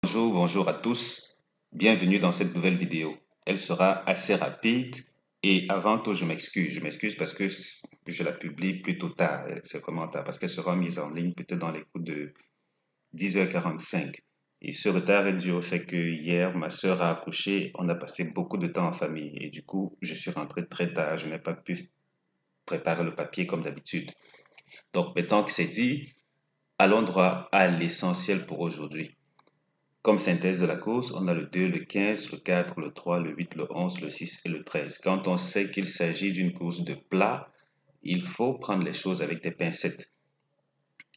Bonjour à tous. Bienvenue dans cette nouvelle vidéo. Elle sera assez rapide et avant tout, je m'excuse. Je m'excuse parce que je la publie plutôt tard. C'est vraiment tard parce qu'elle sera mise en ligne peut-être dans les coups de 10h45. Et ce retard est dû au fait que hier, ma soeur a accouché. On a passé beaucoup de temps en famille et du coup, je suis rentré très tard. Je n'ai pas pu préparer le papier comme d'habitude. Donc, maintenant que c'est dit, allons droit à l'essentiel pour aujourd'hui. Comme synthèse de la course, on a le 2, le 15, le 4, le 3, le 8, le 11, le 6 et le 13. Quand on sait qu'il s'agit d'une course de plat, il faut prendre les choses avec des pincettes.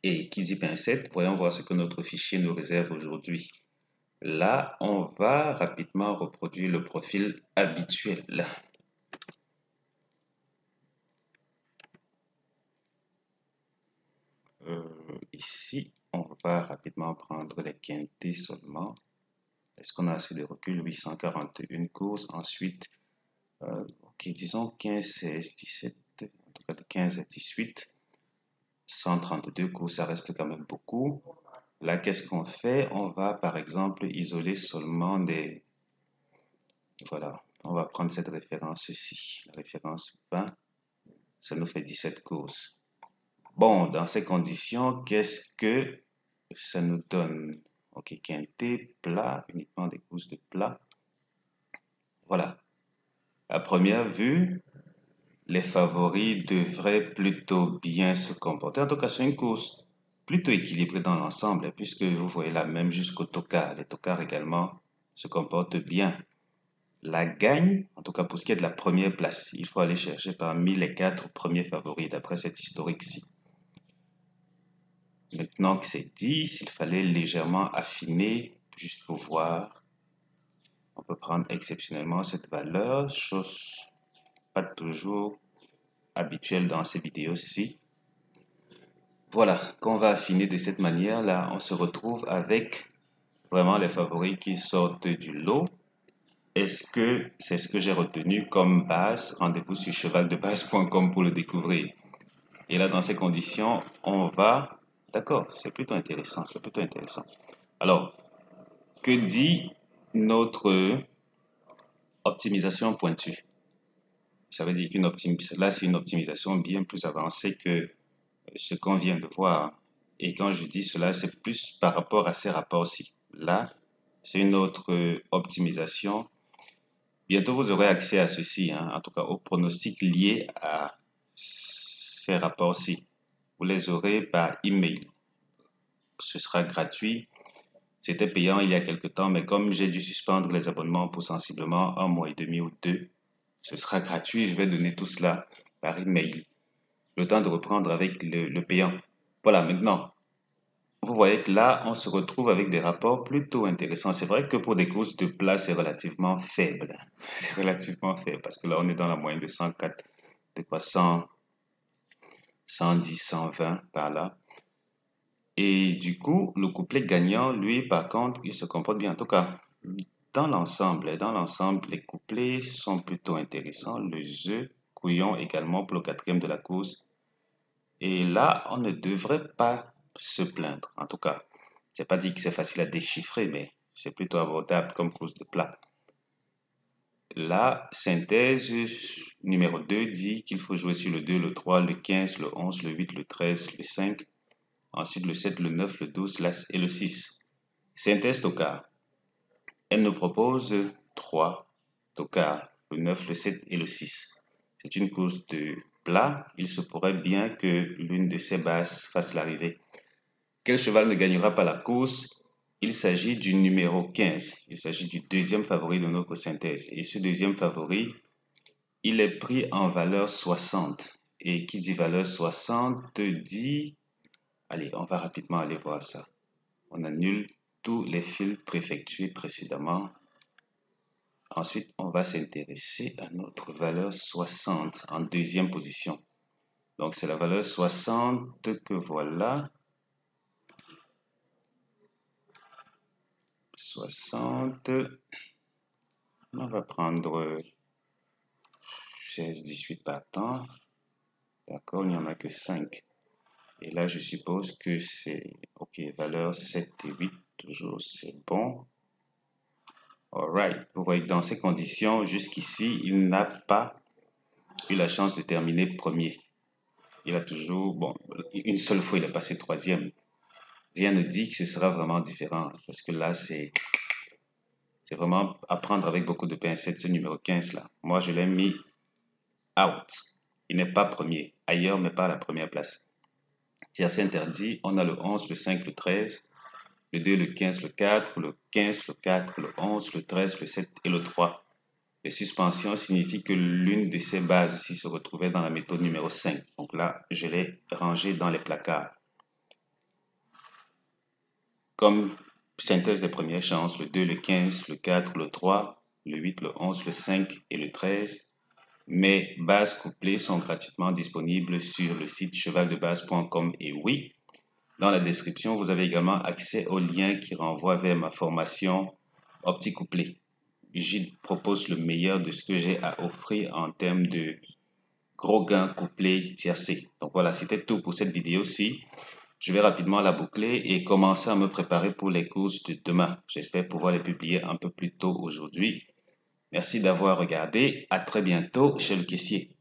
Et qui dit pincettes, voyons voir ce que notre fichier nous réserve aujourd'hui. Là, on va rapidement reproduire le profil habituel. Ici, on va rapidement prendre les quintés seulement. Est-ce qu'on a assez de recul? 841 courses. Ensuite, ok, disons 15, 16, 17, en tout cas de 15 à 18, 132 courses, ça reste quand même beaucoup. Là, qu'est-ce qu'on fait? On va par exemple isoler seulement des... Voilà, on va prendre cette référence-ci, la référence 20, ça nous fait 17 courses. Bon, dans ces conditions, qu'est-ce que ça nous donne? Ok, quinté, plat, uniquement des courses de plat. Voilà, à première vue, les favoris devraient plutôt bien se comporter. En tout cas, c'est une course plutôt équilibrée dans l'ensemble, puisque vous voyez là même jusqu'au tocard. Les tocards également se comportent bien. La gagne, en tout cas pour ce qui est de la première place, il faut aller chercher parmi les 4 premiers favoris, d'après cette historique-ci. Maintenant que c'est dit, s'il fallait légèrement affiner, juste pour voir, on peut prendre exceptionnellement cette valeur, chose pas toujours habituelle dans ces vidéos-ci. Voilà, quand on va affiner de cette manière-là, on se retrouve avec vraiment les favoris qui sortent du lot. Est-ce que c'est ce que j'ai retenu comme base? Rendez-vous sur chevaldebase.com pour le découvrir. Et là, dans ces conditions, on va... D'accord, c'est plutôt intéressant, c'est plutôt intéressant. Alors, que dit notre optimisation pointue? Ça veut dire qu'une optimisation, là, c'est une optimisation bien plus avancée que ce qu'on vient de voir. Et quand je dis cela, c'est plus par rapport à ces rapports-ci. Là, c'est une autre optimisation. Bientôt, vous aurez accès à ceci, hein, en tout cas aux pronostics liés à ces rapports-ci. Vous les aurez par email. Ce sera gratuit. C'était payant il y a quelque temps, mais comme j'ai dû suspendre les abonnements pour sensiblement 1 mois et demi ou 2, ce sera gratuit. Je vais donner tout cela par email. Le temps de reprendre avec le payant. Voilà, maintenant, vous voyez que là, on se retrouve avec des rapports plutôt intéressants. C'est vrai que pour des courses de plat, c'est relativement faible. C'est relativement faible parce que là, on est dans la moyenne de 104, de quoi 100, 110, 120 par là. Et du coup, le couplet gagnant, lui, par contre, il se comporte bien. En tout cas, dans l'ensemble, les couplets sont plutôt intéressants. Le jeu, couillon également pour le quatrième de la course. Et là, on ne devrait pas se plaindre. En tout cas, c'est pas dit que c'est facile à déchiffrer, mais c'est plutôt abordable comme course de plat. La synthèse numéro 2 dit qu'il faut jouer sur le 2, le 3, le 15, le 11, le 8, le 13, le 5, ensuite le 7, le 9, le 12, l'As et le 6. Synthèse tocard. Elle nous propose 3 tocards, le 9, le 7 et le 6. C'est une course de plat. Il se pourrait bien que l'une de ces bases fasse l'arrivée. Quel cheval ne gagnera pas la course? Il s'agit du numéro 15. Il s'agit du deuxième favori de notre synthèse. Et ce deuxième favori, il est pris en valeur 60. Et qui dit valeur 60 dit... Allez, on va rapidement aller voir ça. On annule tous les filtres effectués précédemment. Ensuite, on va s'intéresser à notre valeur 60 en deuxième position. Donc, c'est la valeur 60 que voilà. 60. On va prendre 16, 18 partants. D'accord, il n'y en a que 5. Et là, je suppose que c'est, ok, valeur 7 et 8. Toujours, c'est bon. Alright. Vous voyez que dans ces conditions, jusqu'ici, il n'a pas eu la chance de terminer premier. Il a toujours, bon, une seule fois, il est passé troisième. Rien ne dit que ce sera vraiment différent, parce que là, c'est vraiment à prendre avec beaucoup de pincettes, ce numéro 15 là. Moi, je l'ai mis out. Il n'est pas premier, ailleurs, mais pas à la première place. Tiercé interdit, on a le 11, le 5, le 13, le 2, le 15, le 4, le 15, le 4, le 11, le 13, le 7 et le 3. Les suspensions signifient que l'une de ces bases ici se retrouvait dans la méthode numéro 5. Donc là, je l'ai rangé dans les placards. Comme synthèse des premières chances, le 2, le 15, le 4, le 3, le 8, le 11, le 5 et le 13. Mes bases couplées sont gratuitement disponibles sur le site chevaldebase.com et oui, dans la description, vous avez également accès au lien qui renvoie vers ma formation opti-couplée. J'y propose le meilleur de ce que j'ai à offrir en termes de gros gains couplés tiercés. Donc voilà, c'était tout pour cette vidéo-ci. Je vais rapidement la boucler et commencer à me préparer pour les courses de demain. J'espère pouvoir les publier un peu plus tôt aujourd'hui. Merci d'avoir regardé. À très bientôt chez le caissier.